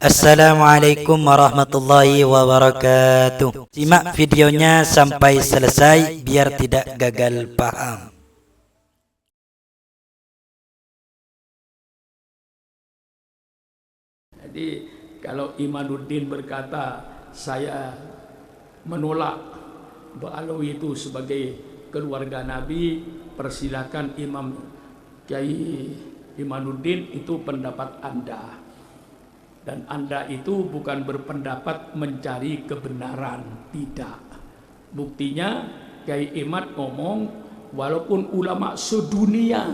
Assalamualaikum warahmatullahi wabarakatuh. Simak videonya sampai selesai biar tidak gagal paham. Jadi kalau Imaduddin berkata saya menolak Ba'alawi itu sebagai keluarga Nabi, persilakan Imam Kiai Imaduddin, itu pendapat Anda. Dan Anda itu bukan berpendapat mencari kebenaran, tidak. Buktinya Kiai Imad ngomong, walaupun ulama sedunia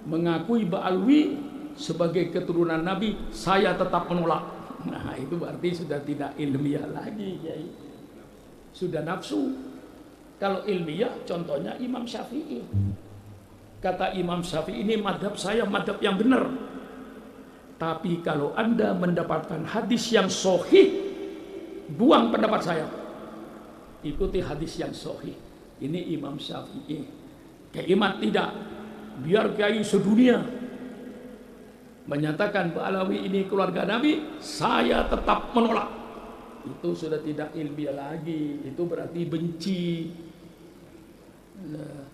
mengakui Ba'alawi sebagai keturunan Nabi, saya tetap menolak. Nah, itu berarti sudah tidak ilmiah lagi, Kiai. Sudah nafsu. Kalau ilmiah, contohnya Imam Syafi'i. Kata Imam Syafi'i, ini madhab saya, madhab yang benar. Tapi kalau Anda mendapatkan hadis yang sahih, buang pendapat saya. Ikuti hadis yang sahih. Ini Imam Syafi'i. Kiai Imad tidak. Biar kiai sedunia menyatakan Ba'alawi ini keluarga Nabi, saya tetap menolak. Itu sudah tidak ilmiah lagi. Itu berarti benci. Nah,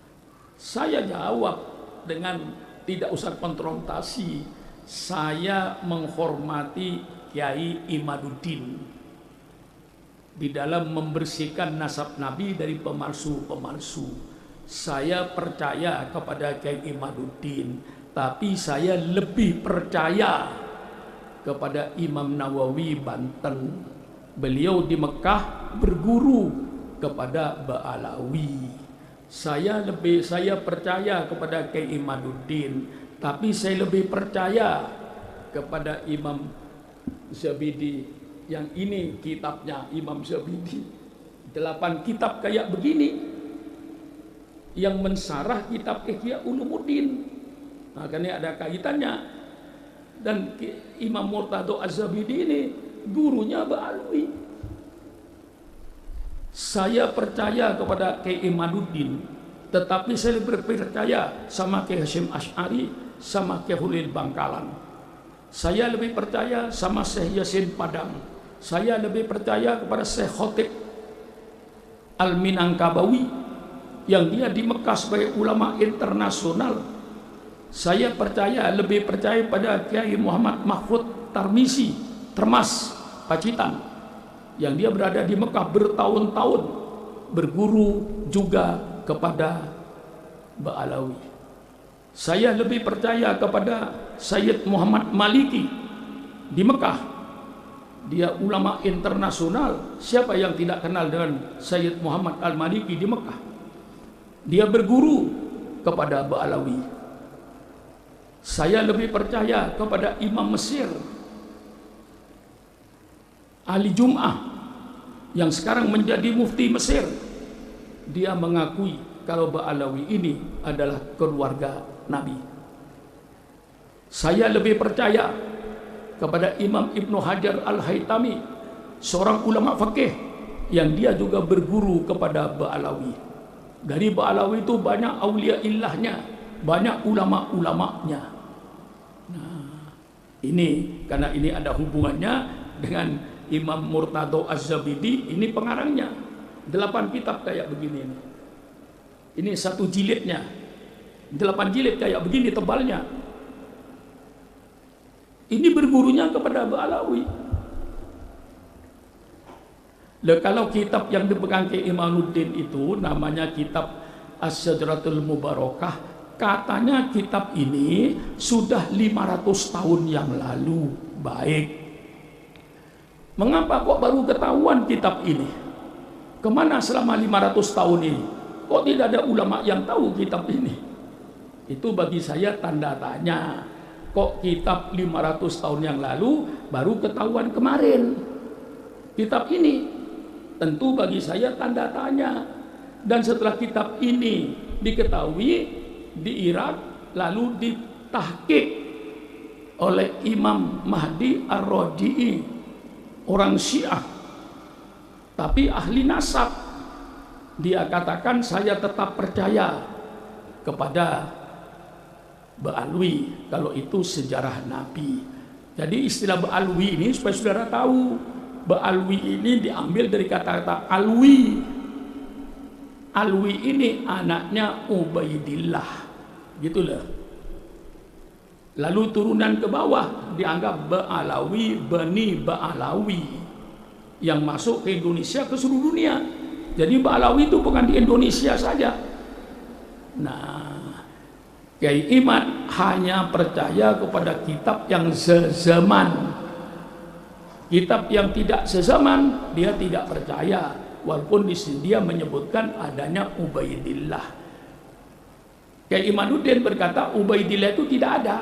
saya jawab dengan tidak usah konfrontasi. Saya menghormati Kiai Imaduddin di dalam membersihkan nasab Nabi dari pemalsu-pemalsu. Saya percaya kepada Kiai Imaduddin, tapi saya lebih percaya kepada Imam Nawawi Banten. Beliau di Mekah berguru kepada Ba'alawi. Saya percaya kepada Kiai Imaduddin, tapi saya lebih percaya kepada Imam Zabidi. Yang ini kitabnya Imam Zabidi, 8 kitab kayak begini yang mensarah kitab Ihya Ulumuddin. Makanya ada kaitannya. Dan Imam Murtado Az-Zabidi ini gurunya Ba'alawi. Saya percaya kepada Kiai Imaduddin, tetapi saya lebih percaya sama Kiai Hasyim Asy'ari, sama Kiai Hulil Bangkalan. Saya lebih percaya sama Syekh Yasin Padang. Saya lebih percaya kepada Syekh Khotib Al-Minangkabawi yang dia di Mekah sebagai ulama internasional. Saya lebih percaya pada Kiai Muhammad Mahfud Tarmisi, Termas, Pacitan, yang dia berada di Mekah bertahun-tahun, berguru juga kepada Ba'alawi. Saya lebih percaya kepada Sayyid Muhammad Maliki di Mekah. Dia ulama internasional. Siapa yang tidak kenal dengan Sayyid Muhammad Al-Maliki di Mekah? Dia berguru kepada Ba'alawi. Saya lebih percaya kepada Imam Mesir, Ali Jum'ah, yang sekarang menjadi mufti Mesir. Dia mengakui kalau Ba'alawi ini adalah keluarga Nabi. Saya lebih percaya kepada Imam Ibnu Hajar Al-Haytami, seorang ulama fikih yang dia juga berguru kepada Ba'alawi. Dari Ba'alawi itu banyak aulia illahnya, banyak ulama-ulamanya. Nah, ini karena ini ada hubungannya dengan Imam Murtado Az-Zabidi, ini pengarangnya 8 kitab kayak begini ini. Ini 1 jilidnya, 8 jilid kayak begini tebalnya. Ini bergurunya kepada Ba'alawi. Nah, kalau kitab yang dipegang ke Imaduddin itu namanya kitab As-Syajaratul Mubarakah. Katanya kitab ini sudah 500 tahun yang lalu. Baik. Mengapa kok baru ketahuan kitab ini? Kemana selama 500 tahun ini? Kok tidak ada ulama yang tahu kitab ini? Itu bagi saya tanda tanya. Kok kitab 500 tahun yang lalu baru ketahuan kemarin? Kitab ini tentu bagi saya tanda tanya. Dan setelah kitab ini diketahui di Irak, lalu ditahqiq oleh Imam Mahdi Ar-Raji'i, orang Syiah, tapi ahli nasab. Dia katakan saya tetap percaya kepada Ba'alawi kalau itu sejarah Nabi. Jadi istilah Ba'alwi ini supaya saudara tahu, Ba'alwi ini diambil dari kata-kata alwi. Alwi ini anaknya Ubaidillah, gitulah. Lalu turunan ke bawah dianggap Ba'alawi, Bani Ba'alawi, yang masuk ke Indonesia, ke seluruh dunia. Jadi Ba'alawi itu bukan di Indonesia saja. Nah, Kiai Imad hanya percaya kepada kitab yang sezaman. Kitab yang tidak sezaman dia tidak percaya, walaupun di sini dia menyebutkan adanya Ubaidillah. Kiai Imaduddin berkata Ubaidillah itu tidak ada.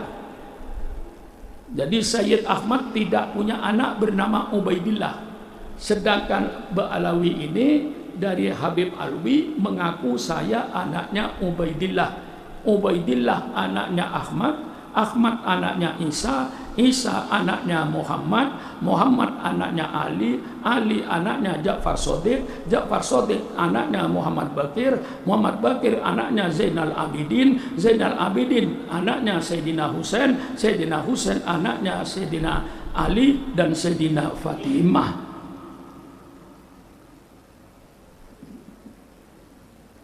Jadi Sayyid Ahmad tidak punya anak bernama Ubaidillah. Sedangkan Ba'alawi ini dari Habib Alwi mengaku saya anaknya Ubaidillah. Ubaidillah anaknya Ahmad, Ahmad anaknya Isa, Isa anaknya Muhammad, Muhammad anaknya Ali, Ali anaknya Ja'far Shadiq, Ja'far Shadiq anaknya Muhammad Bakir, Muhammad Bakir anaknya Zainal Abidin, Zainal Abidin anaknya Sayyidina Husain, Sayyidina Husain anaknya Sayyidina Ali dan Sayyidina Fatimah.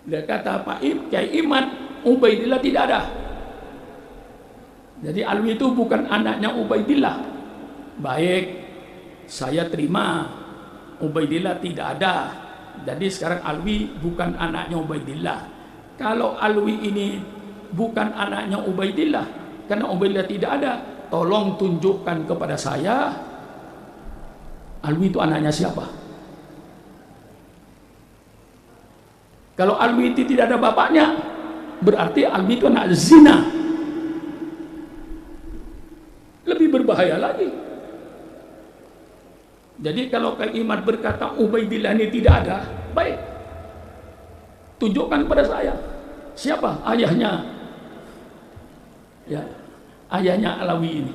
Dia kata Pak Kiai Imad, Ubaidillah tidak ada. Jadi Alwi itu bukan anaknya Ubaidillah. Baik, saya terima Ubaidillah tidak ada. Jadi sekarang Alwi bukan anaknya Ubaidillah. Kalau Alwi ini bukan anaknya Ubaidillah, karena Ubaidillah tidak ada, tolong tunjukkan kepada saya Alwi itu anaknya siapa. Kalau Alwi itu tidak ada bapaknya, berarti Alwi itu anak zina. Lebih berbahaya lagi. Jadi kalau Kiai Imad berkata Ubaidillah ini tidak ada, baik, tunjukkan kepada saya siapa ayahnya. Ya, ayahnya Alawi ini.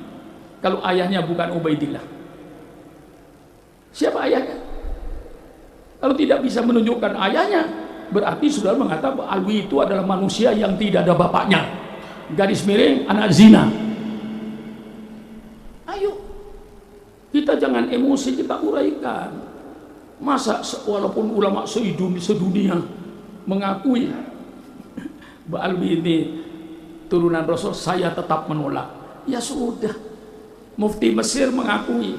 Kalau ayahnya bukan Ubaidillah, siapa ayahnya? Kalau tidak bisa menunjukkan ayahnya, berarti saudara mengatakan Alwi itu adalah manusia yang tidak ada bapaknya, garis miring anak zina. Ayo, kita jangan emosi, kita uraikan. Masa walaupun ulama sedunia mengakui Alwi ini turunan Rasul, saya tetap menolak. Ya sudah, Mufti Mesir mengakui,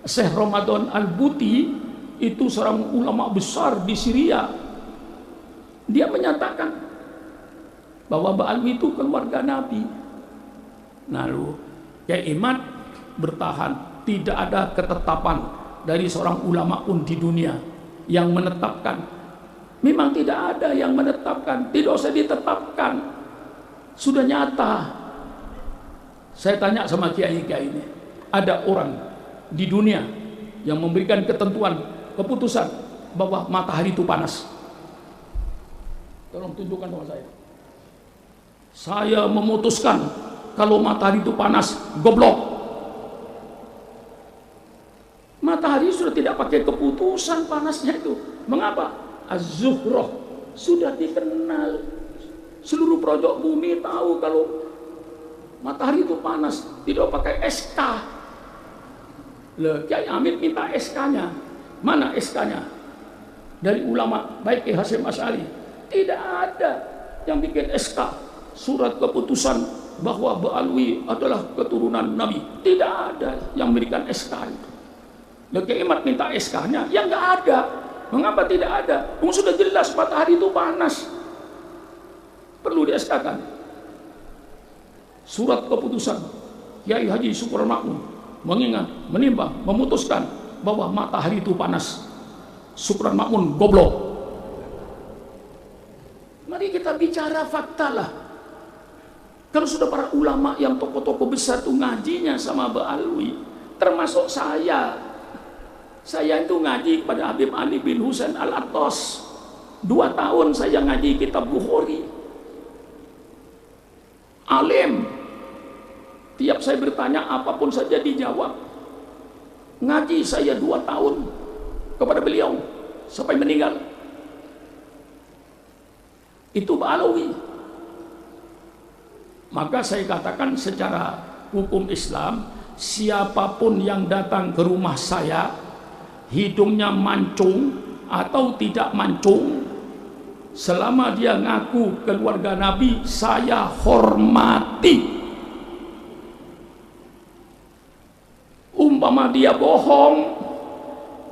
Syekh Ramadan Al-Buti itu seorang ulama besar di Syria. Dia menyatakan bahwa Ba'alwi itu keluarga Nabi. Lalu Kiai Imad bertahan, tidak ada ketetapan dari seorang ulama pun di dunia yang menetapkan. Memang tidak ada yang menetapkan, tidak usah ditetapkan, sudah nyata. Saya tanya sama kiai-kiai ini, ada orang di dunia yang memberikan ketentuan, keputusan bahwa matahari itu panas? Tolong tunjukkan sama saya. Saya memutuskan kalau matahari itu panas, goblok. Matahari sudah tidak pakai keputusan panasnya itu. Mengapa? Az-Zuhroh sudah dikenal. Seluruh pojok bumi tahu kalau matahari itu panas, tidak pakai SK. Kiai Amin minta SK-nya. Mana SK-nya? Dari ulama, baik Kiai Hasyim Asy'ari. Tidak ada yang bikin SK, surat keputusan bahwa Ba'alwi adalah keturunan Nabi. Tidak ada yang memberikan SK itu. Kiai Imad minta SK-nya, yang nggak ada. Mengapa tidak ada? Sudah jelas matahari itu panas. Perlu di SK-kan. Surat keputusan Kiai Haji Syukur Makmun mengingat, menimbang, memutuskan bahwa matahari itu panas. Syukur Makmun goblok. Mari kita bicara fakta lah. Kalau sudah para ulama yang tokoh-tokoh besar itu ngajinya sama Ba'alwi, termasuk saya. Saya itu ngaji kepada Habib Ali bin Husain Al-Attas. 2 tahun saya ngaji kitab Bukhari. Alim. Tiap saya bertanya apapun saja dijawab. Ngaji saya 2 tahun kepada beliau sampai meninggal. Itu Ba'alawi. Maka saya katakan secara hukum Islam, siapapun yang datang ke rumah saya, hidungnya mancung atau tidak mancung, selama dia ngaku keluarga Nabi, saya hormati. Umpama dia bohong,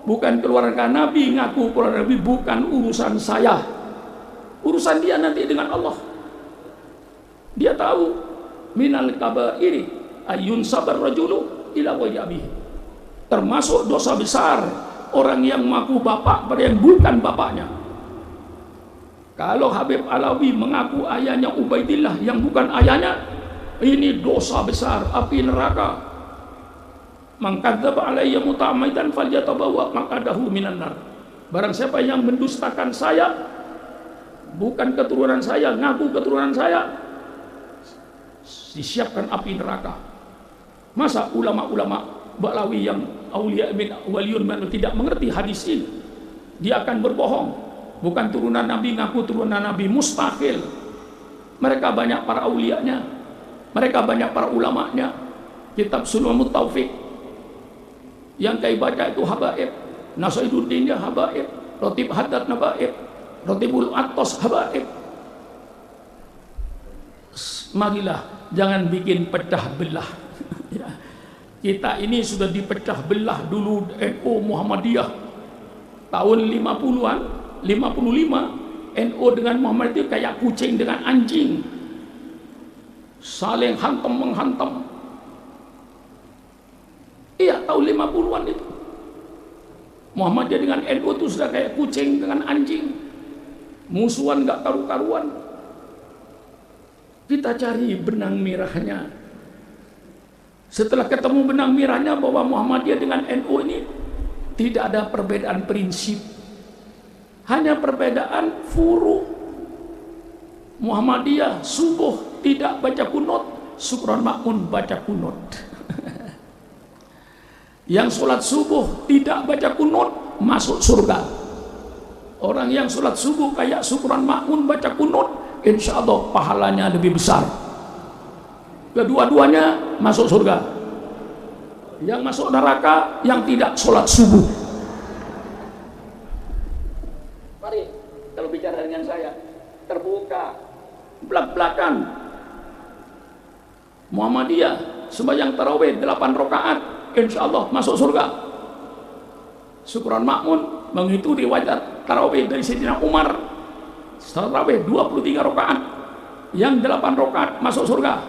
bukan keluarga Nabi, ngaku keluarga Nabi, bukan urusan saya, urusan dia nanti dengan Allah. Dia tahu minal kabairi ayun sabar rajulu ila wajabi, termasuk dosa besar orang yang mengaku bapak pada yang bukan bapaknya. Kalau Habib Alawi mengaku ayahnya Ubaidillah yang bukan ayahnya, ini dosa besar, api neraka. Man kadzdzaba alayya muta'ammidan falyatabawa maq'adahu minan nar. Barang siapa yang mendustakan saya, bukan keturunan saya, ngaku keturunan saya, disiapkan api neraka. Masa ulama-ulama Ba'lawi yang aulia min waliyun tidak mengerti hadis ini? Dia akan berbohong. Bukan turunan Nabi, ngaku turunan Nabi, mustahil. Mereka banyak para aulianya, mereka banyak para ulamanya. Kitab Sulmut Taufik yang kai baca itu habaib, Nasaiduddin ya habaib, Rotib Haddad habaib, Rotibul Atos habaib. Marilah jangan bikin pecah belah. Ya. Kita ini sudah dipecah belah dulu NU Muhammadiyah tahun 50-an, 55 NU dengan Muhammad itu kayak kucing dengan anjing, saling hantam menghantam. Iya, tahun 50-an itu Muhammadiyah dengan NU itu sudah kayak kucing dengan anjing, musuhan gak karu-karuan. Kita cari benang merahnya. Setelah ketemu benang merahnya bahwa Muhammadiyah dengan NU ini tidak ada perbedaan prinsip, hanya perbedaan furu. Muhammadiyah subuh tidak baca kunut, Syukron Makmun baca kunut. Yang sholat subuh tidak baca kunut masuk surga. Orang yang sholat subuh kayak Syukron Makmun baca kunut, insya Allah pahalanya lebih besar. Kedua-duanya masuk surga. Yang masuk neraka yang tidak sholat subuh. Mari kalau bicara dengan saya terbuka, belak-belakan. Muhammadiyah sembahyang tarawih 8 rakaat, insya Allah masuk surga. Syukron Makmun mengikuti riwayat tarawih dari Sayyidina Umar, tarawih 23 rakaat, yang 8 rakaat masuk surga,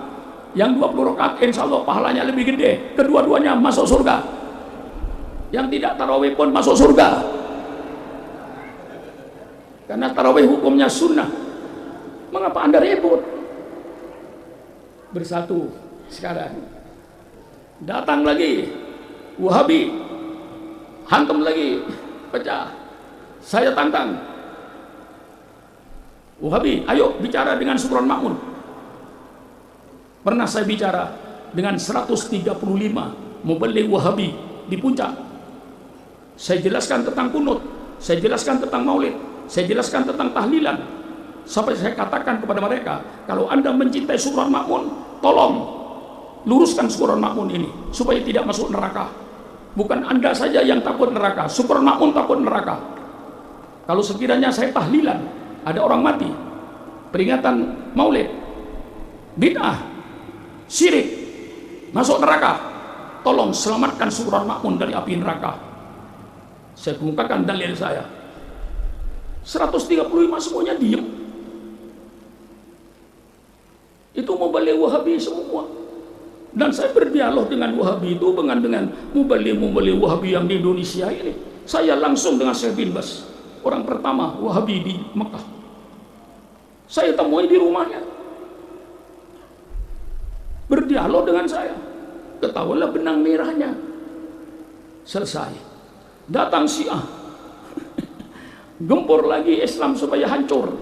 yang 20 rakaat insya Allah pahalanya lebih gede. Kedua-duanya masuk surga. Yang tidak tarawih pun masuk surga, karena tarawih hukumnya sunnah. Mengapa Anda ribut? Bersatu sekarang. Datang lagi Wahabi, hantam lagi, pecah. Saya tantang Wahabi, ayo bicara dengan Syukron Makmun. Pernah saya bicara dengan 135 mubaligh Wahabi di puncak. Saya jelaskan tentang kunut, saya jelaskan tentang maulid, saya jelaskan tentang tahlilan. Sampai saya katakan kepada mereka, kalau Anda mencintai Syukron Makmun, tolong luruskan Syukron Makmun ini supaya tidak masuk neraka. Bukan Anda saja yang takut neraka, Syukron Makmun takut neraka. Kalau sekiranya saya tahlilan, ada orang mati, peringatan maulid, bid'ah, syirik, masuk neraka, tolong selamatkan Syukron Makmun dari api neraka. Saya kemukakan dalil saya. 135 semuanya diam. Itu mubaligh Wahabi semua. Dan saya berdialog dengan Wahabi itu dengan mubaligh Wahabi yang di Indonesia ini. Saya langsung dengan Syekh bin Bas, orang pertama Wahabi di Mekah. Saya temui di rumahnya, berdialog dengan saya. Ketahuilah benang merahnya. Selesai. Datang Syiah, gempur lagi Islam supaya hancur,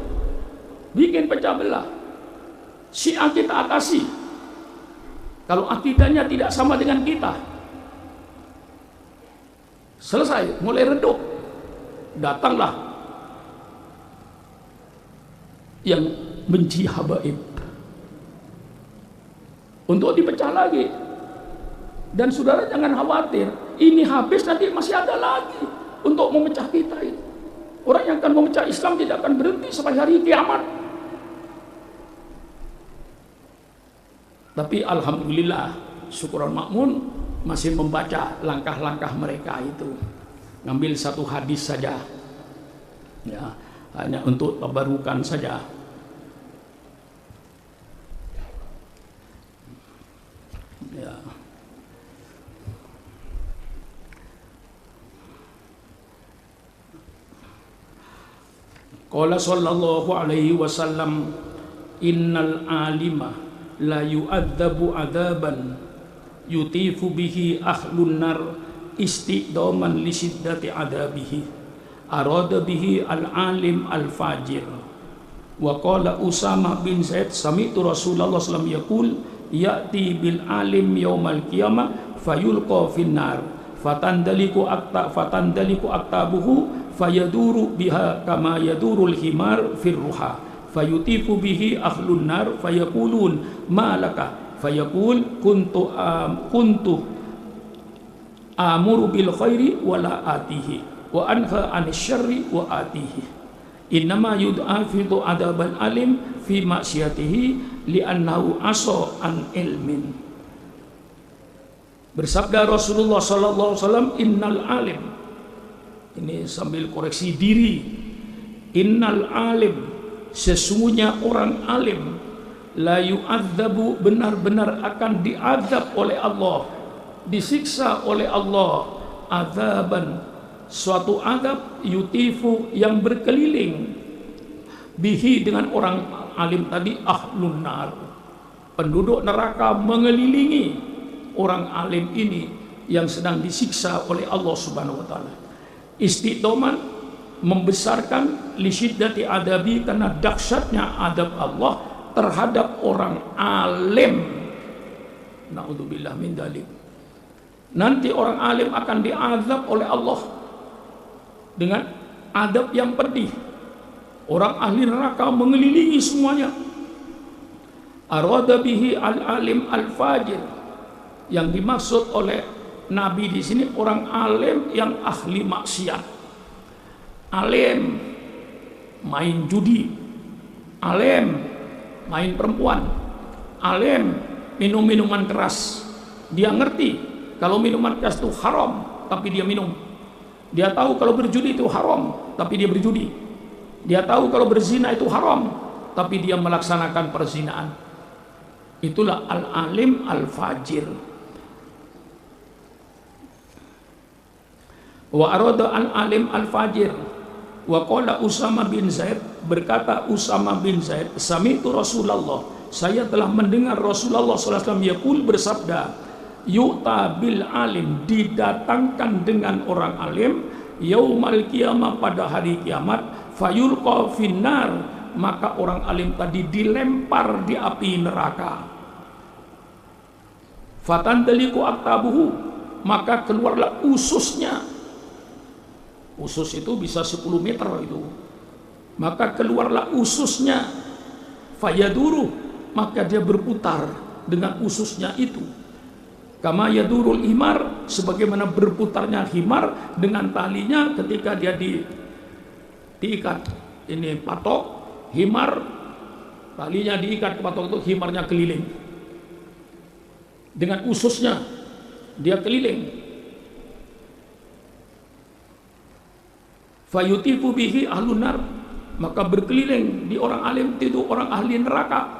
bikin pecah belah. Syiah kita atasi. Kalau akidahnya tidak sama dengan kita, selesai, mulai redup. Datanglah yang benci habaib untuk dipecah lagi. Dan saudara jangan khawatir, ini habis nanti masih ada lagi untuk memecah kita itu. Orang yang akan memecah Islam tidak akan berhenti sampai hari kiamat. Tapi alhamdulillah, syukuran makmun masih membaca langkah-langkah mereka itu. Ngambil satu hadis saja, ya, hanya untuk tabarukan saja. Ya. Qala sallallahu alaihi wasallam, innal alima la yu'adzabu adaban yutifu bihi ahlun nar istiqdaman li shiddati adabihi arada bihi al-alim al-fajir. Wa qala Usama bin Zaid sami'tu Rasulullah sallallahu alaihi wasallam yaqul ya'ti bil alim yaumal qiyamah fayulqa finnar fatandaliku aktabuhu fayaduru biha kama yadurul himar firruha fayutifu bihi ahlun nar fayaqulun ma laka fayaqul kuntu amuru bil khairi wala atihi wa anha anis syarri wa atihi innama yud'afidu adabal alim fi maksiyatihi li'annahu aso an ilmin. Bersabda Rasulullah sallallahu alaihi wasallam, innal alim, ini sambil koreksi diri, innal alim, sesungguhnya orang alim, la yu'adzabu, benar-benar akan diazab oleh Allah, disiksa oleh Allah, azaban, suatu azab, yutifu, yang berkeliling, bihi, dengan orang alim tadi, ahlun nar, penduduk neraka mengelilingi orang alim ini yang sedang disiksa oleh Allah Subhanahu wa taala. Istiqdoman, membesarkan, lisyiddati adabi, karena dahsyatnya adab Allah terhadap orang alim. Naudzubillah min dzalik. Nanti orang alim akan diazab oleh Allah dengan adab yang pedih. Orang ahli neraka mengelilingi semuanya. Arada bihi al-alim al-fajir. Yang dimaksud oleh Nabi di sini orang alim yang ahli maksiat. Alim main judi, alim main perempuan, alim minum minuman keras. Dia ngerti kalau minuman keras itu haram, tapi dia minum. Dia tahu kalau berjudi itu haram, tapi dia berjudi. Dia tahu kalau berzina itu haram, tapi dia melaksanakan perzinaan. Itulah al-alim al-fajir. Wa arada al-alim al-fajir. Wa qala Usama bin Zaid, berkata Usama bin Zaid, sami'tu Rasulullah, saya telah mendengar Rasulullah sallallahu alaihi wasallam yaqul, bersabda, yu'ta bil alim, didatangkan dengan orang alim, yaumal qiyamah, pada hari kiamat, fayulqa finnar, maka orang alim tadi dilempar di api neraka. Fatandaliku aktabuhu, maka keluarlah ususnya. Usus itu bisa 10 meter itu. Maka keluarlah ususnya. Fayaduru, maka dia berputar dengan ususnya itu. Kama yadurul himar, sebagaimana berputarnya himar dengan talinya ketika dia diikat. Ini patok, himar, talinya diikat ke patok itu, himarnya keliling. Dengan ususnya dia keliling. Fayutifu bihi ahlun nar, maka berkeliling di orang alim itu orang ahli neraka.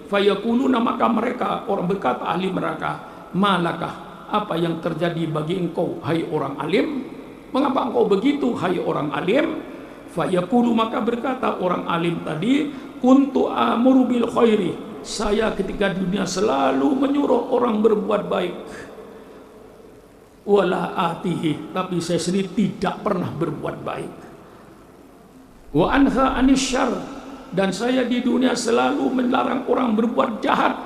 Fayaquluna, maka mereka orang berkata ahli neraka, malakah, apa yang terjadi bagi engkau hai orang alim? Mengapa engkau begitu hai orang alim? Fayaqulu, maka berkata orang alim tadi, kuntu amuru bil khairi, saya ketika di dunia selalu menyuruh orang berbuat baik. Wala atihi, tapi saya sendiri tidak pernah berbuat baik. Wa anha anisyar, dan saya di dunia selalu melarang orang berbuat jahat.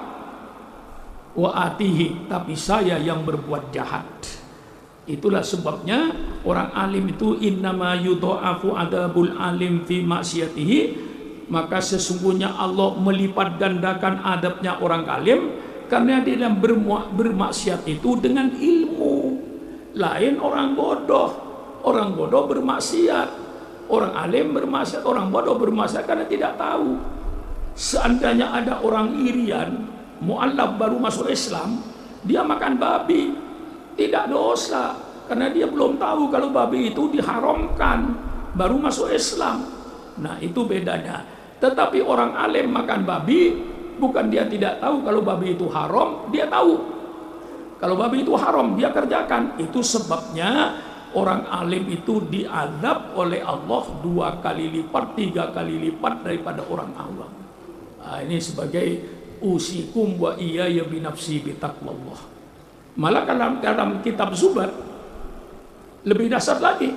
Wa atihi, tapi saya yang berbuat jahat. Itulah sebabnya orang alim itu innama yudha'afu adabul alim fi maksiyatihi, maka sesungguhnya Allah melipat gandakan adabnya orang alim Karena dia dalam bermaksiat itu dengan ilmu. Lain orang bodoh. Orang bodoh bermaksiat. Orang alim bermaksiat. Orang bodoh bermaksiat karena tidak tahu. Seandainya ada orang irian, mu'allaf baru masuk Islam, dia makan babi, tidak dosa. Karena dia belum tahu kalau babi itu diharamkan, baru masuk Islam. Nah itu bedanya. Tetapi orang alim makan babi, bukan dia tidak tahu kalau babi itu haram, dia tahu. Kalau babi itu haram, dia kerjakan. Itu sebabnya orang alim itu diazab oleh Allah 2 kali lipat, 3 kali lipat daripada orang awam. Nah, ini sebagai usikum wa iyaya binafsi bitaqwallah. Malah dalam kitab Zubat lebih dasar lagi,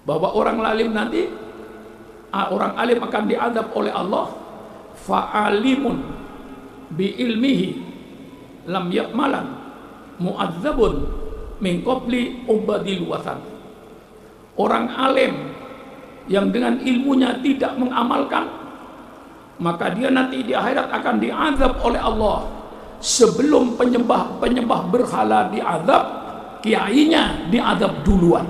bahwa orang alim nanti, orang alim akan diadab oleh Allah, fa'alimun bi ilmihi lam yakmalan mu'adzabun min qabli ubadil wathan. Orang alim yang dengan ilmunya tidak mengamalkan, maka dia nanti di akhirat akan diazab oleh Allah sebelum penyembah berhala diazab, kiainya diazab duluan.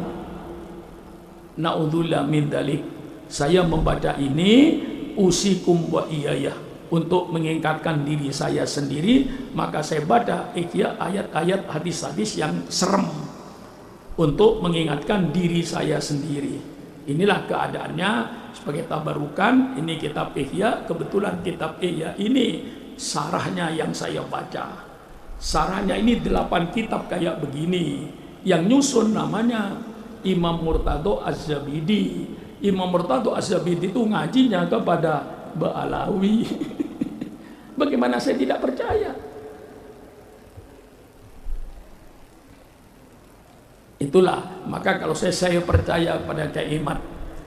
Na'udzubillah min dzalik. Saya membaca ini usikum wa iyayah untuk mengingatkan diri saya sendiri, maka saya baca ayat-ayat hadis-hadis yang serem untuk mengingatkan diri saya sendiri. Inilah keadaannya sebagai tabarukan. Ini kitab Ihya. Kebetulan kitab Ihya ini sarahnya yang saya baca. Sarahnya ini 8 kitab kayak begini. Yang nyusun namanya Imam Murtado Az-Zabidi. Imam Murtado Az-Zabidi itu ngajinya kepada Ba'alawi. Bagaimana saya tidak percaya? Itulah, maka kalau saya percaya kepada Kyai Imad,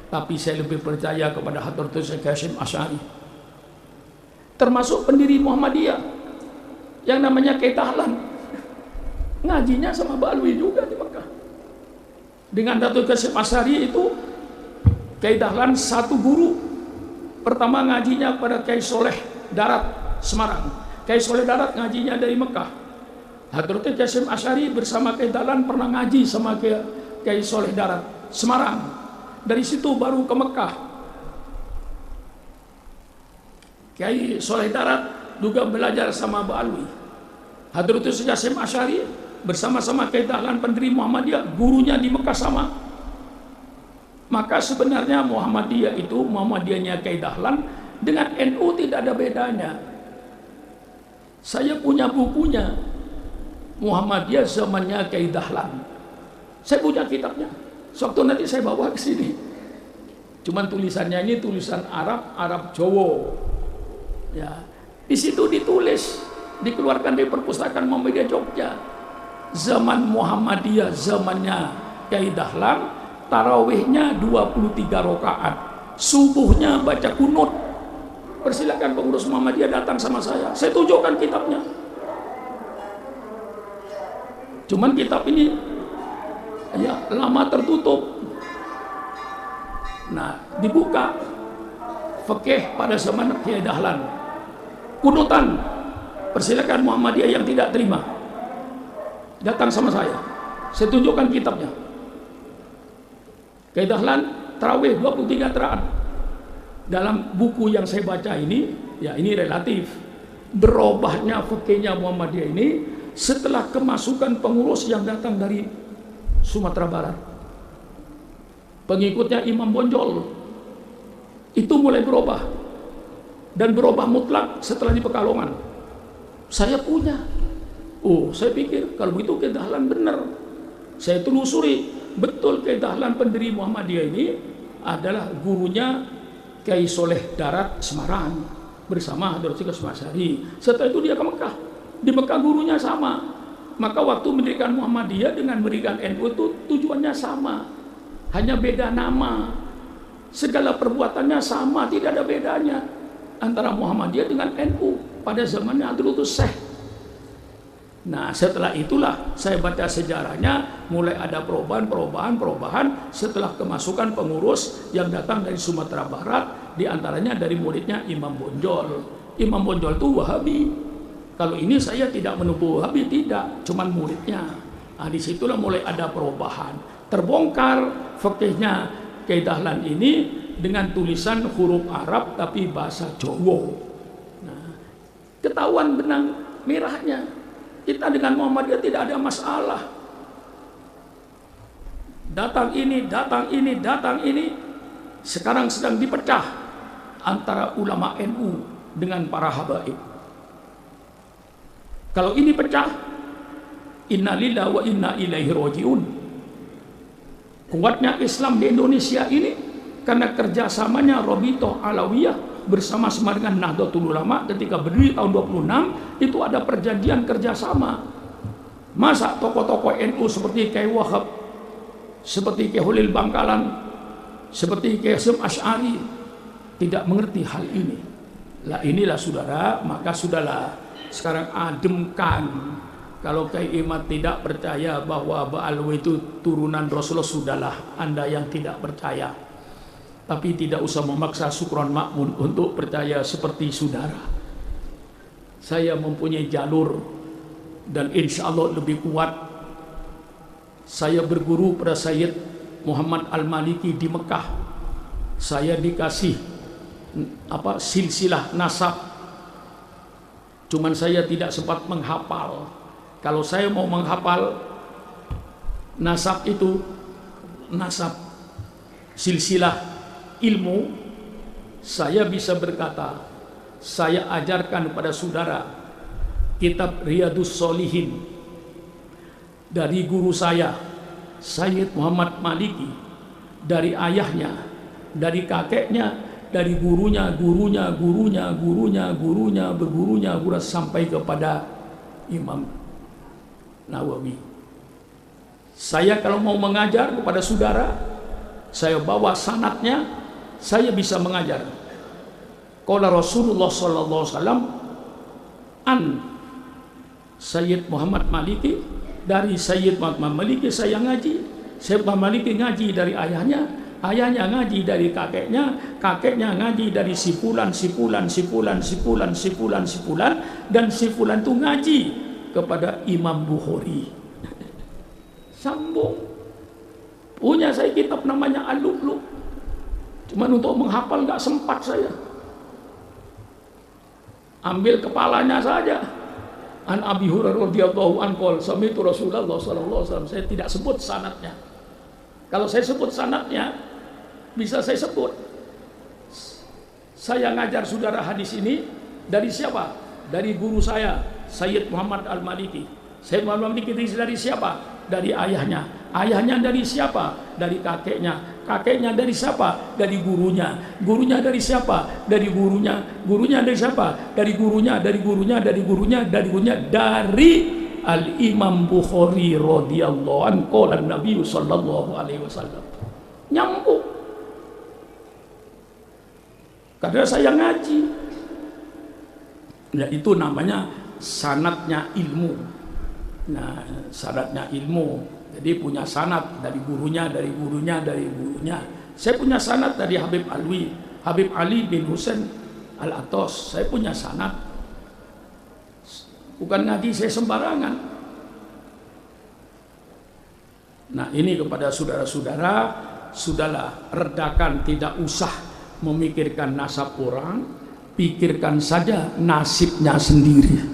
tapi saya lebih percaya kepada Hadratul Syekh Hasyim Asy'ari, termasuk pendiri Muhammadiyah yang namanya Kyai Dahlan, ngajinya sama Ba'alwi juga di Mekah. Dengan Hadratul Hasyim Asy'ari itu Kyai Dahlan satu guru. Pertama ngajinya kepada Kyai Soleh Darat Semarang, Kyai Soleh Darat ngajinya dari Mekah. Hadratul Hasyim Asy'ari bersama Kyai Dahlan pernah ngaji sama Kyai Soleh Darat Semarang. Dari situ baru ke Mekah. Kyai Soleh Darat juga belajar sama Ba'alwi. Hadratul Hasyim Asy'ari bersama-sama Kyai Dahlan pendiri Muhammadiyah, gurunya di Mekah sama. Maka sebenarnya Muhammadiyah itu, Muhammadiyahnya Kyai Dahlan dengan NU tidak ada bedanya. Saya punya bukunya, Muhammadiyah zamannya Kyai Dahlan. Saya punya kitabnya. Suatu nanti saya bawa ke sini. Cuman tulisannya ini tulisan Arab Jawa. Ya, di situ ditulis, dikeluarkan dari perpustakaan Muhammadiyah Jogja. Zaman Muhammadiyah zamannya Kyai Dahlan, tarawihnya 23 rakaat. Subuhnya baca kunut. Persilakan pengurus Muhammadiyah datang sama saya tunjukkan kitabnya. Cuman kitab ini ya lama tertutup. Nah, dibuka fikih pada zaman Kyai Dahlan. Kunutan. Persilakan Muhammadiyah yang tidak terima datang sama saya tunjukkan kitabnya. Kyai Dahlan tarawih 23 rakaat. Dalam buku yang saya baca ini, ya ini relatif berubahnya fikihnya Muhammadiyah ini setelah kemasukan pengurus yang datang dari Sumatera Barat, pengikutnya Imam Bonjol, itu mulai berubah dan berubah mutlak setelah di Pekalongan. Saya punya, saya pikir kalau begitu Kyai Dahlan benar. Saya telusuri, betul Kyai Dahlan pendiri Muhammadiyah ini adalah gurunya Kyai Soleh Darat Semarang bersama Hadratul Hasyim Asy'ari. Setelah itu dia ke Mekah. Di Mekah gurunya sama. Maka waktu mendirikan Muhammadiyah dengan mendirikan NU itu tujuannya sama, hanya beda nama. Segala perbuatannya sama, tidak ada bedanya antara Muhammadiyah dengan NU pada zamannya Hadratul Syekh. Nah, setelah itulah saya baca sejarahnya, mulai ada perubahan setelah kemasukan pengurus yang datang dari Sumatera Barat, diantaranya dari muridnya Imam Bonjol. Imam Bonjol itu Wahabi. Kalau ini saya tidak menuduh Wahabi, tidak, cuman muridnya. Nah, disitulah mulai ada perubahan. Terbongkar fikihnya Kiai Dahlan ini dengan tulisan huruf Arab tapi bahasa Jawa. Nah, ketahuan benang merahnya. Kita dengan Muhammadiyah tidak ada masalah. Datang ini, datang ini, datang ini. Sekarang sedang dipecah antara ulama NU dengan para habaib. Kalau ini pecah, inna lillahi wa inna ilaihi rajiun. Kuatnya Islam di Indonesia ini karena kerjasamanya Robito Alawiyah bersama-sama dengan Nahdlatul Ulama ketika berdiri tahun 26, itu ada perjanjian kerjasama. Masa tokoh-tokoh NU seperti Kiai Wahab, seperti Kiai Holil Bangkalan, seperti Kiai Hasyim Asy'ari tidak mengerti hal ini? Lah inilah saudara, maka sudahlah sekarang ademkan. Kalau Kiai Imad tidak percaya bahwa Ba'alwi itu turunan Rasulullah, sudahlah Anda yang tidak percaya. Tapi tidak usah memaksa Sukron Makmun untuk percaya seperti saudara. Saya mempunyai jalur dan insya Allah lebih kuat. Saya berguru pada Sayyid Muhammad Al-Maliki di Mekah. Saya dikasih silsilah nasab. Cuman saya tidak sempat menghafal. Kalau saya mau menghafal nasab itu, nasab silsilah ilmu, saya bisa berkata, saya ajarkan kepada saudara kitab Riyadus Shalihin dari guru saya Sayyid Muhammad Maliki, dari ayahnya, dari kakeknya, dari gurunya, bergurunya sampai kepada Imam Nawawi. Saya kalau mau mengajar kepada saudara, saya bawa sanadnya, saya bisa mengajar. Qala Rasulullah sallallahu alaihi wasallam an Sayyid Muhammad Maliki, dari Sayyid Muhammad Maliki saya ngaji. Sayyid Muhammad Maliki ngaji dari ayahnya, ayahnya ngaji dari kakeknya, kakeknya ngaji dari si fulan, dan si fulan itu ngaji kepada Imam Bukhari. Sambung. Punya saya kitab namanya Al-Lu'lu'. Cuman untuk menghafal nggak sempat saya. Ambil kepalanya saja. An Abi Hurairah radhiyallahu anhu sami'tu Rasulullah sallallahu alaihi wasallam. Saya tidak sebut sanadnya. Kalau saya sebut sanadnya, bisa saya sebut. Saya ngajar saudara hadis ini dari siapa? Dari guru saya, Sayyid Muhammad Al-Maliki. Sayyid Muhammad Al-Maliki dari siapa? Dari ayahnya. Ayahnya dari siapa? Dari kakeknya. Kakeknya dari siapa? Dari gurunya. Gurunya dari siapa? Dari gurunya. Gurunya dari siapa? Dari gurunya, dari gurunya, dari gurunya, dari gurunya, dari Al-Imam Bukhari radhiyallahu anhu qala Nabi sallallahu alaihi wasallam. Nyambung. Karena saya ngaji. Nah, itu namanya sanadnya ilmu. Nah, sanadnya ilmu. Jadi punya sanad dari gurunya, dari gurunya, dari gurunya. Saya punya sanad dari Habib Alwi, Habib Ali bin Husain Al-Atos. Saya punya sanad. Bukan ngaji saya sembarangan. Nah, ini kepada saudara-saudara, sudahlah, redakan, tidak usah memikirkan nasab orang, pikirkan saja nasibnya sendiri.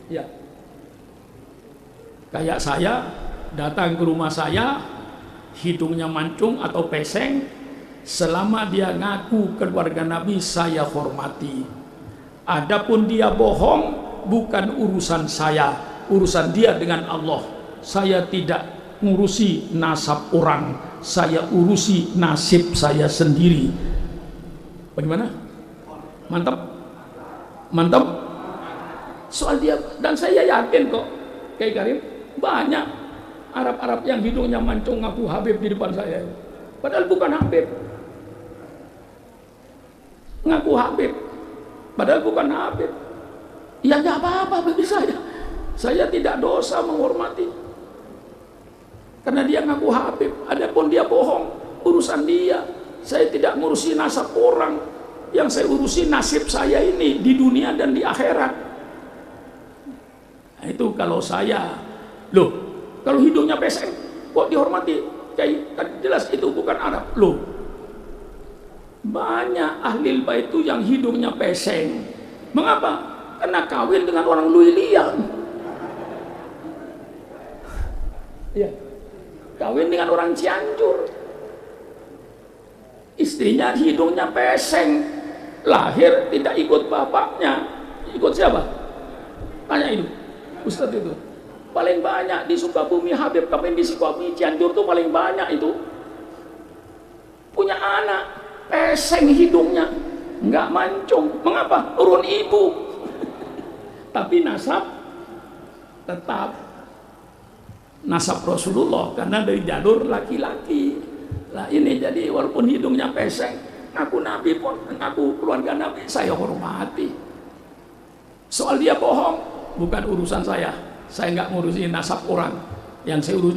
Ya. Kayak saya datang ke rumah saya, hidungnya mancung atau peseng, selama dia ngaku keluarga Nabi saya hormati. Adapun dia bohong, bukan urusan saya, urusan dia dengan Allah. Saya tidak ngurusi nasab orang, saya urusi nasib saya sendiri. Bagaimana? Mantap? Mantap? Soal dia, dan saya yakin kok, Kiai Karim, banyak Arab-Arab yang hidungnya mancung ngaku Habib di depan saya, padahal bukan Habib. Ngaku Habib, padahal bukan Habib. Ya nggak apa-apa bagi saya. Saya tidak dosa menghormati, karena dia ngaku Habib. Adapun dia bohong, urusan dia. Saya tidak ngurusi nasab orang. Yang saya urusi nasib saya ini di dunia dan di akhirat. Nah, itu kalau saya. Loh, kalau hidungnya peseng kok dihormati? Kayak kan jelas itu bukan Arab. Loh, banyak ahli bait itu yang hidungnya peseng. Mengapa? Karena kawin dengan orang Luilian. Ya, kawin dengan orang Cianjur. Istrinya hidungnya peseng, lahir tidak ikut bapaknya. Ikut siapa? Tanya itu Ustadz itu. Paling banyak di Sukabumi, Habib kawin di Sukabumi, Cianjur tuh paling banyak itu. Punya anak peseng hidungnya, nggak mancung. Mengapa? Turun ibu. Tapi nasab tetap nasab Rasulullah, karena dari jalur laki-laki. Nah ini jadi walaupun hidungnya peseng, ngaku Nabi pun, ngaku keluarga Nabi, saya hormati. Soal dia bohong, bukan urusan saya. Saya nggak ngurusin nasab orang. Yang saya urus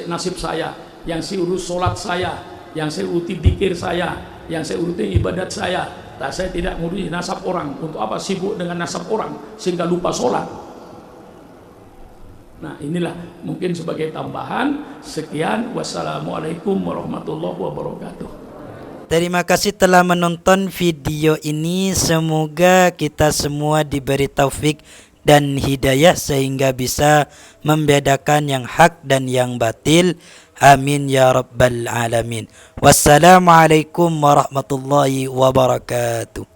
nasib saya, yang saya urus sholat saya, yang saya uruti dzikir saya, yang saya uruti ibadat saya. Nah, saya tidak ngurusin nasab orang. Untuk apa sibuk dengan nasab orang sehingga lupa sholat? Nah inilah mungkin sebagai tambahan. Sekian, wassalamualaikum warahmatullahi wabarakatuh. Terima kasih telah menonton video ini. Semoga kita semua diberi taufik dan hidayah sehingga bisa membedakan yang hak dan yang batil. Amin ya rabbal alamin. Wassalamualaikum warahmatullahi wabarakatuh.